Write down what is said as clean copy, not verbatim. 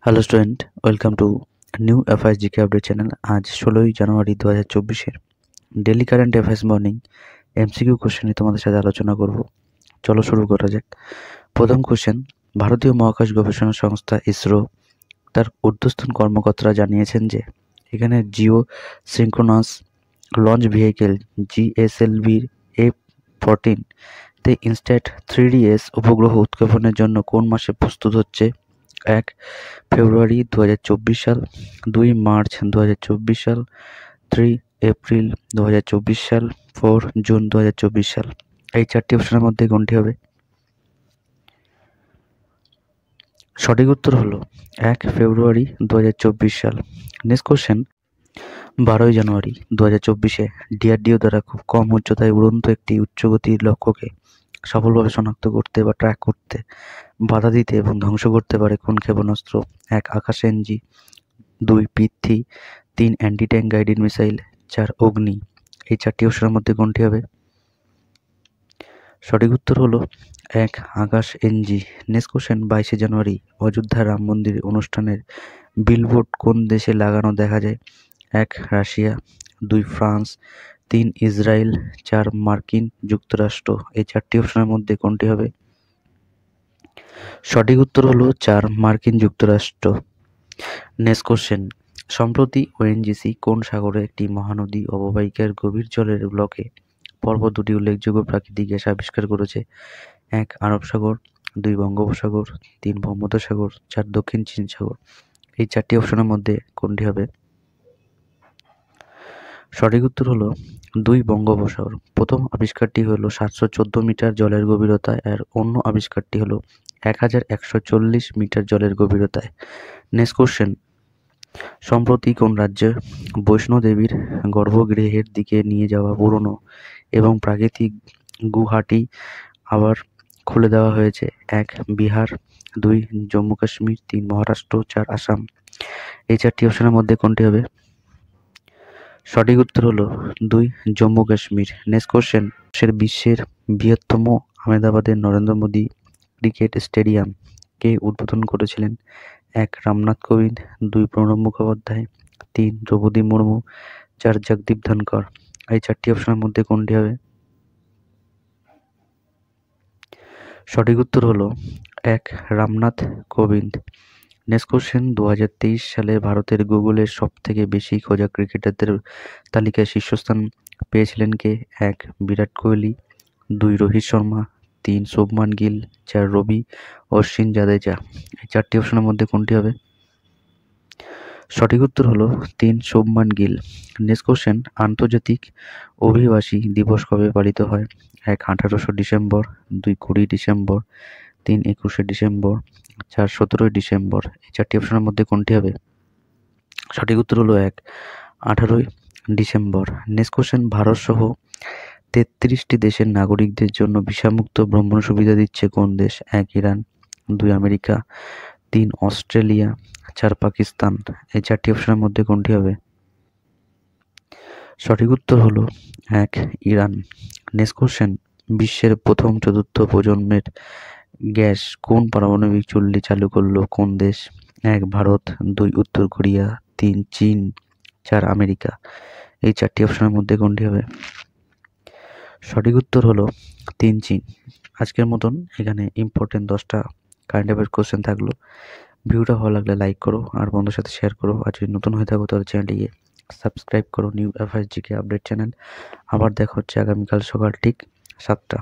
Hello student, welcome to new affairs GK update channel. আজ 16ই জানুয়ারি 2024-এর daily current affairs morning MCQ question নিয়ে তোমাদের সাথে আলোচনা করব। চলো শুরু করা যাক। প্রথম কোশ্চেন, ভারতীয় মহাকাশ গবেষণা সংস্থা ইসরো তার ঊর্ধ্বতন কর্মকর্তারা জানিয়েছেন যে এখানে জিও সিনক্রোনাস লঞ্চ ভেহিকেল জিএসএলভির A14 তে ইনস্ট্যাট 3DS উপগ্রহ উৎক্ষেপণের জন্য কোন মাসে প্রস্তুত হচ্ছে? 1 ফেব্রুয়ারি 2024 সাল, 2 মার্চ 2024 সাল, 3 এপ্রিল 2024 সাল, 4 জুন 2024 সাল। এই চারটি অপশনের মধ্যে কোনটি হবে? সঠিক উত্তর হলো 1 ফেব্রুয়ারি 2024 সাল। নেক্সট কোশ্চেন, 12ই জানুয়ারি 2024-এ ডিআরডিও দ্বারা খুব কম উচ্চতায় উড়ন্ত একটি উচ্চগতির লক্ষ্যকে সফলভাবে শনাক্ত করতে বা ট্র্যাক করতে, বাধা দিতে এবং ধ্বংস করতে পারে কোন ক্ষেপণাস্ত্র? 1 Akash NG, 2 Prithvi, 3 anti tank guided missile, 4 Agni. এই চারটি অপশনের মধ্যে কোনটি হবে? সঠিক উত্তর হলো 1 আকাশ এনজি। নেক্সট কোশ্চেন, 22শে জানুয়ারি অযোধ্যা রাম মন্দির অনুষ্ঠানের বিলবোর্ড কোন দেশে লাগানো দেখা যায়? 1 রাশিয়া, 2 ফ্রান্স, 3 ইসরায়েল, 4 মার্কিন যুক্তরাষ্ট্র। এই চারটি অপশনের মধ্যে কোনটি হবে? সঠিক উত্তর হলো 4 মার্কিন যুক্তরাষ্ট্র। নেক্সট কোশ্চেন, সম্প্রতি ওএনজিসি কোন সাগরে একটি মহানদী অববাহিকার গভীর জলের ব্লকে পরপর দুটি উল্লেখযোগ্য প্রাকৃতিক গ্যাস আবিষ্কার করেছে? 1 আরব সাগর, 2 বঙ্গোপসাগর, 3 ভূমধ্যসাগর, 4 দক্ষিণ চীন সাগর। এই চারটি অপশনের মধ্যে কোনটি হবে? সঠিক উত্তর হলো 2 বঙ্গোপসাগর। প্রথম আবিষ্কারটি হলো 714 মিটার জলের গভীরতায়, আর অন্য আবিষ্কারটি হলো 1140 মিটার জলের গভীরতায়। নেক্সট কোশ্চেন, সম্প্রতি কোন রাজ্যে বৈষ্ণোদেবীর গর্ভগৃহের দিকে নিয়ে যাওয়া পুরনো এবং প্রাকৃতিক গুহাটি আবার খুলে দেওয়া হয়েছে? 1 বিহার, 2 জম্মু কাশ্মীর, 3 মহারাষ্ট্র, 4 আসাম। এই চারটি অপশনের মধ্যে কোনটি হবে? সঠিক উত্তর হলো 2 জম্মু কাশ্মীর। নেক্সট কোশ্চেন, বিশ্বের বৃহত্তম আহমেদাবাদের নরেন্দ্র মোদী ক্রিকেট স্টেডিয়াম কে উদ্বোধন করেছিলেন? 1 রামনাথ কোবিন্দ, 2 প্রণব মুখোপাধ্যায়, 3 দ্রৌপদী মুর্মু, 4 জগদীপ ধনকর। এই চারটি অপশনের মধ্যে কোনটি হবে? সঠিক উত্তর হলো 1 রামনাথ কোবিন্দ। নেক্সট কোশ্চেন, 2023 সালে ভারতের গুগলের সব থেকে বেশি খোঁজা ক্রিকেটারদের তালিকায় শীর্ষস্থান পেয়েছিলেন কে? 1 বিরাট কোহলি, 2 রোহিত শর্মা, 3 শুভমান গিল, 4 রবি অশ্বিন জাদেজা। এই চারটি অপশনের মধ্যে কোনটি হবে? সঠিক উত্তর হলো 3 শুভমান গিল। নেক্সট কোশ্চেন, আন্তর্জাতিক অভিবাসী দিবস কবে পালিত হয়? 1 18শে ডিসেম্বর, 2 20 ডিসেম্বর, 3 21শে ডিসেম্বর, 4 17ই ডিসেম্বর। এই চারটি অপশনের মধ্যে কোনটি হবে? সঠিক উত্তর হলো 1 18ই ডিসেম্বর। নেক্সট কোশ্চেন, ভারত সহ 33টি দেশের নাগরিকদের জন্য ভিসামুক্ত ভ্রমণ সুবিধা দিচ্ছে কোন দেশ? 1 ইরান, 2 আমেরিকা, 3 অস্ট্রেলিয়া, 4 পাকিস্তান। এই চারটি অপশনের মধ্যে কোনটি হবে? সঠিক উত্তর হলো 1 ইরান। নেক্সট কোশ্চেন, বিশ্বের প্রথম চতুর্থ প্রজন্মের গ্যাস কোন পারমাণবিক চুল্লি চালু করলো কোন দেশ? 1 ভারত, 2 উত্তর কোরিয়া, 3 চীন, 4 আমেরিকা। এই চারটি অপশনের মধ্যে কোনটি হবে? সঠিক উত্তর হলো 3 চীন। আজকের মতন এখানে ইম্পর্টেন্ট 10টা কারেন্ট অ্যাফেয়ার্স কোশ্চেন থাকলো। ভিডিওটা ভালো লাগলে লাইক করো আর বন্ধুর সাথে শেয়ার করো। আর যদি নতুন হয়ে থাকো তাহলে চ্যানেলটিকে সাবস্ক্রাইব করো, new affairs GK update channel. আবার দেখা হচ্ছে আগামীকাল সকাল ঠিক 7টা।